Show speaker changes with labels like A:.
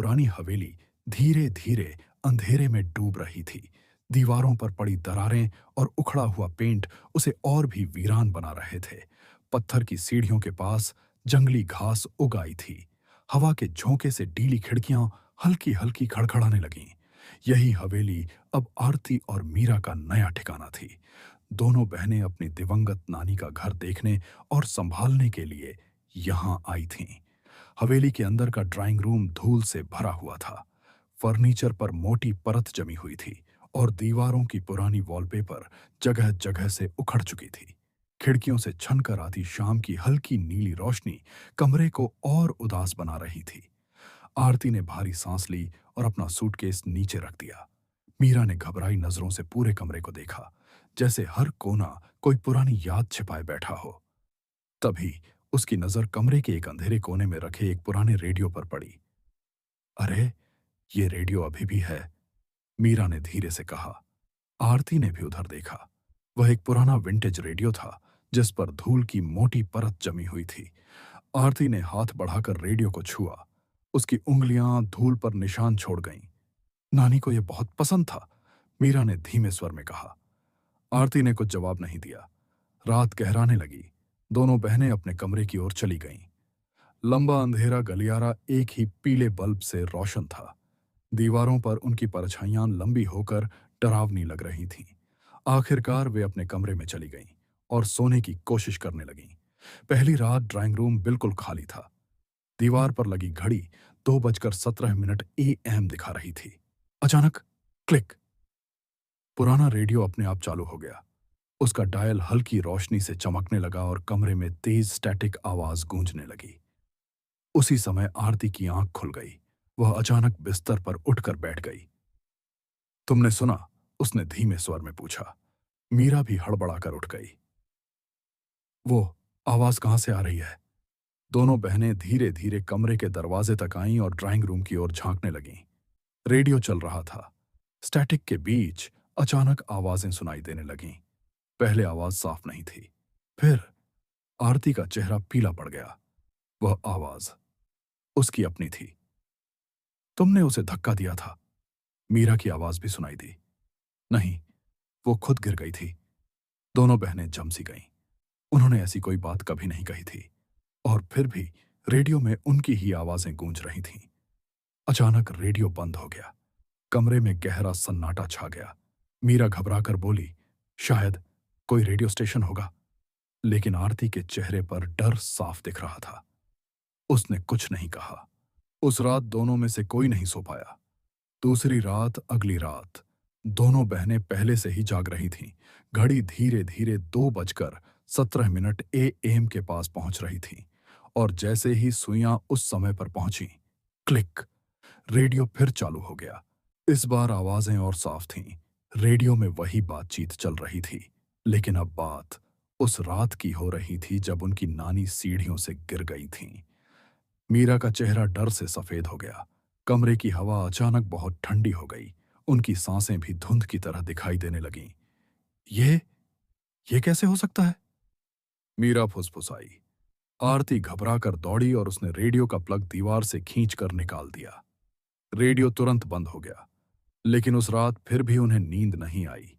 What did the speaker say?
A: पुरानी हवेली धीरे धीरे अंधेरे में डूब रही थी। दीवारों पर पड़ी दरारें और उखड़ा हुआ पेंट उसे और भी वीरान बना रहे थे। पत्थर की सीढ़ियों के पास जंगली घास उग आई थी। हवा के झोंके से डीली खिड़कियां हल्की हल्की खड़खड़ाने लगीं। यही हवेली अब आरती और मीरा का नया ठिकाना थी। दोनों बहनें अपनी दिवंगत नानी का घर देखने और संभालने के लिए यहां आई थीं। हवेली के अंदर का ड्राइंग रूम धूल से भरा हुआ था। फर्नीचर पर मोटी परत जमी हुई थी और दीवारों की पुरानी वॉलपेपर जगह जगह से उखड़ चुकी थी। खिड़कियों से छनकर आती शाम की हल्की नीली रोशनी कमरे को और उदास बना रही थी। आरती ने भारी सांस ली और अपना सूटकेस नीचे रख दिया। मीरा ने घबराई नजरों से पूरे कमरे को देखा, जैसे हर कोना कोई पुरानी याद छिपाए बैठा हो। तभी उसकी नजर कमरे के एक अंधेरे कोने में रखे एक पुराने रेडियो पर पड़ी। अरे, ये रेडियो अभी भी है, मीरा ने धीरे से कहा। आरती ने भी उधर देखा। वह एक पुराना विंटेज रेडियो था जिस पर धूल की मोटी परत जमी हुई थी। आरती ने हाथ बढ़ाकर रेडियो को छुआ। उसकी उंगलियां धूल पर निशान छोड़ गईं। नानी को यह बहुत पसंद था, मीरा ने धीमे स्वर में कहा। आरती ने कुछ जवाब नहीं दिया। रात गहराने लगी। दोनों बहनें अपने कमरे की ओर चली गईं। लंबा अंधेरा गलियारा एक ही पीले बल्ब से रोशन था। दीवारों पर उनकी परछाइयां लंबी होकर डरावनी लग रही थीं। आखिरकार वे अपने कमरे में चली गईं और सोने की कोशिश करने लगीं। पहली रात ड्राइंग रूम बिल्कुल खाली था। दीवार पर लगी घड़ी 2:17 AM दिखा रही थी। अचानक क्लिक! पुराना रेडियो अपने आप चालू हो गया। उसका डायल हल्की रोशनी से चमकने लगा और कमरे में तेज स्टैटिक आवाज गूंजने लगी। उसी समय आरती की आंख खुल गई। वह अचानक बिस्तर पर उठकर बैठ गई। तुमने सुना? उसने धीमे स्वर में पूछा। मीरा भी हड़बड़ाकर उठ गई। वो आवाज कहां से आ रही है? दोनों बहनें धीरे धीरे कमरे के दरवाजे तक आईं और ड्राइंग रूम की ओर झांकने लगीं। रेडियो चल रहा था। स्टैटिक के बीच अचानक आवाजें सुनाई देने लगीं। पहले आवाज साफ नहीं थी। फिर आरती का चेहरा पीला पड़ गया। वह आवाज उसकी अपनी थी। तुमने उसे धक्का दिया था। मीरा की आवाज भी सुनाई दी। नहीं, वो खुद गिर गई थी। दोनों बहनें जम सी गईं। उन्होंने ऐसी कोई बात कभी नहीं कही थी और फिर भी रेडियो में उनकी ही आवाजें गूंज रही थीं। अचानक रेडियो बंद हो गया। कमरे में गहरा सन्नाटा छा गया। मीरा घबराकर बोली, शायद कोई रेडियो स्टेशन होगा। लेकिन आरती के चेहरे पर डर साफ दिख रहा था। उसने कुछ नहीं कहा। उस रात दोनों में से कोई नहीं सो पाया। दूसरी रात, अगली रात, दोनों बहनें पहले से ही जाग रही थीं। घड़ी धीरे धीरे 2:17 AM के पास पहुंच रही थी और जैसे ही सुइयां उस समय पर पहुंची, क्लिक! रेडियो फिर चालू हो गया। इस बार आवाजें और साफ थीं। रेडियो में वही बातचीत चल रही थी, लेकिन अब बात उस रात की हो रही थी जब उनकी नानी सीढ़ियों से गिर गई थीं। मीरा का चेहरा डर से सफेद हो गया। कमरे की हवा अचानक बहुत ठंडी हो गई। उनकी सांसें भी धुंध की तरह दिखाई देने लगीं। ये ये कैसे हो सकता है? मीरा फुसफुसाई। आरती घबराकर दौड़ी और उसने रेडियो का प्लग दीवार से खींचकर निकाल दिया। रेडियो तुरंत बंद हो गया। लेकिन उस रात फिर भी उन्हें नींद नहीं आई।